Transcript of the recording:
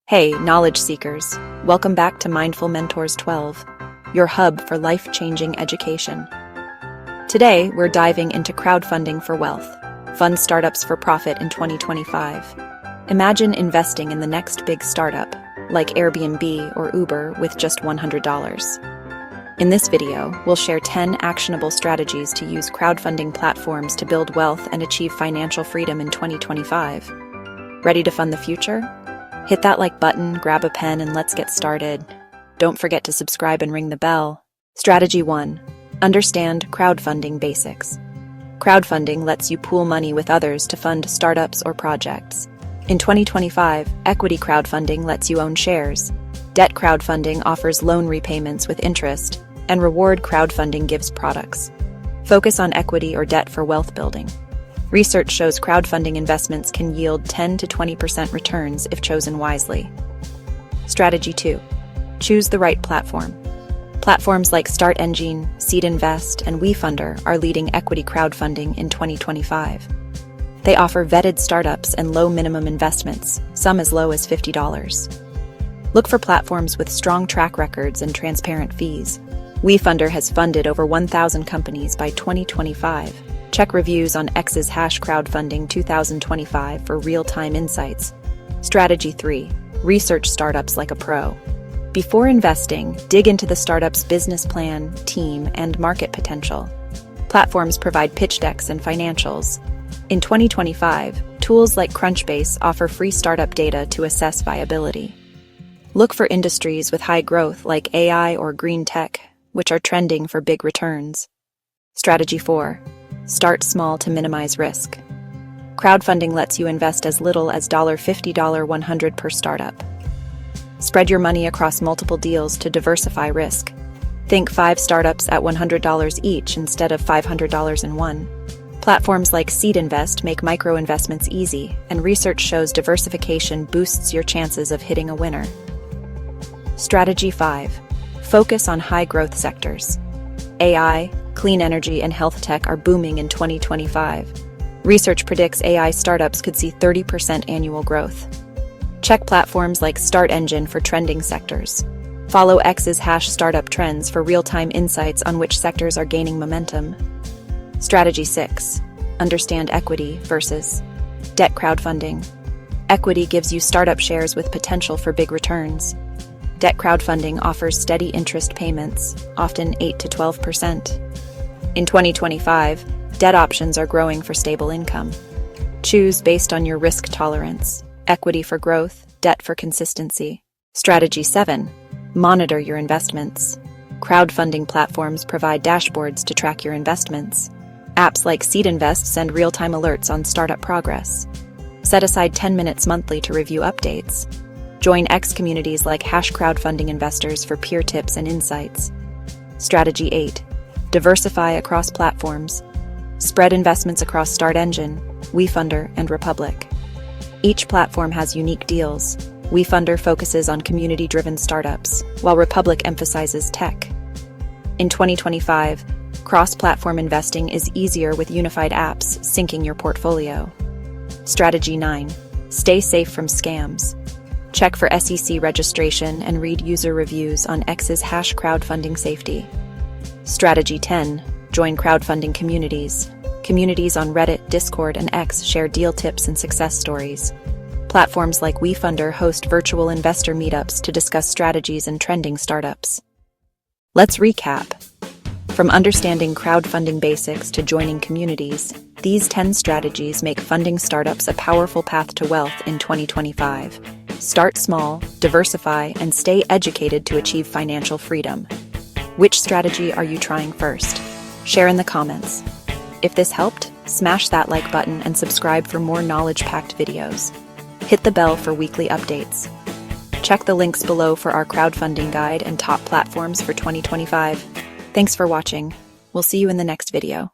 Hey, knowledge seekers. Welcome back to Mindful Mentors 12, your hub for life-changing education. Today, we're diving into crowdfunding for wealth, fund startups for profit in 2025. Imagine investing in the next big startup, like Airbnb or Uber, with just $100. In this video, we'll share 10 actionable strategies to use crowdfunding platforms to build wealth and achieve financial freedom in 2025. Ready to fund the future? Hit that like button, grab a pen, and let's get started. Don't forget to subscribe and ring the bell. Strategy 1. Understand crowdfunding basics. Crowdfunding lets you pool money with others to fund startups or projects. In 2025, equity crowdfunding lets you own shares. Debt crowdfunding offers loan repayments with interest, and reward crowdfunding gives products. Focus on equity or debt for wealth building. Research shows crowdfunding investments can yield 10 to 20% returns if chosen wisely. Strategy 2. Choose the right platform. Platforms like StartEngine, SeedInvest, and WeFunder are leading equity crowdfunding in 2025. They offer vetted startups and low minimum investments, some as low as $50. Look for platforms with strong track records and transparent fees. WeFunder has funded over 1,000 companies by 2025. Check reviews on X's crowdfunding 2025 for real-time insights. Strategy 3. Research startups like a pro. Before investing, dig into the startup's business plan, team, and market potential. Platforms provide pitch decks and financials. In 2025, tools like Crunchbase offer free startup data to assess viability. Look for industries with high growth like AI or green tech, which are trending for big returns. Strategy 4. Start small to minimize risk. Crowdfunding lets you invest as little as $50, $100 per startup. Spread your money across multiple deals to diversify risk. Think 5 startups at $100 each instead of $500 in one. Platforms like SeedInvest make micro-investments easy, and research shows diversification boosts your chances of hitting a winner. Strategy 5. Focus on high-growth sectors. AI, clean energy, and health tech are booming in 2025. Research predicts AI startups could see 30% annual growth. Check platforms like StartEngine for trending sectors. Follow X's startup trends for real-time insights on which sectors are gaining momentum. Strategy 6. Understand equity versus debt crowdfunding. Equity gives you startup shares with potential for big returns. Debt crowdfunding offers steady interest payments, often 8 to 12%. In 2025, debt options are growing for stable income. Choose based on your risk tolerance: equity for growth, debt for consistency. Strategy 7. Monitor your investments. Crowdfunding platforms provide dashboards to track your investments. Apps like SeedInvest send real-time alerts on startup progress. Set aside 10 minutes monthly to review updates. Join X communities like crowdfunding investors for peer tips and insights. Strategy 8. Diversify across platforms. Spread investments across StartEngine, WeFunder, and Republic. Each platform has unique deals. WeFunder focuses on community-driven startups, while Republic emphasizes tech. In 2025, cross-platform investing is easier with unified apps syncing your portfolio. Strategy 9. Stay safe from scams. Check for SEC registration and read user reviews on X's crowdfunding safety. Strategy 10. Join crowdfunding communities. Communities on Reddit, Discord, and X share deal tips and success stories. Platforms like WeFunder host virtual investor meetups to discuss strategies and trending startups. Let's recap. From understanding crowdfunding basics to joining communities, these 10 strategies make funding startups a powerful path to wealth in 2025. Start small, diversify, and stay educated to achieve financial freedom. Which strategy are you trying first? Share in the comments. If this helped, smash that like button and subscribe for more knowledge-packed videos. Hit the bell for weekly updates. Check the links below for our crowdfunding guide and top platforms for 2025. Thanks for watching. We'll see you in the next video.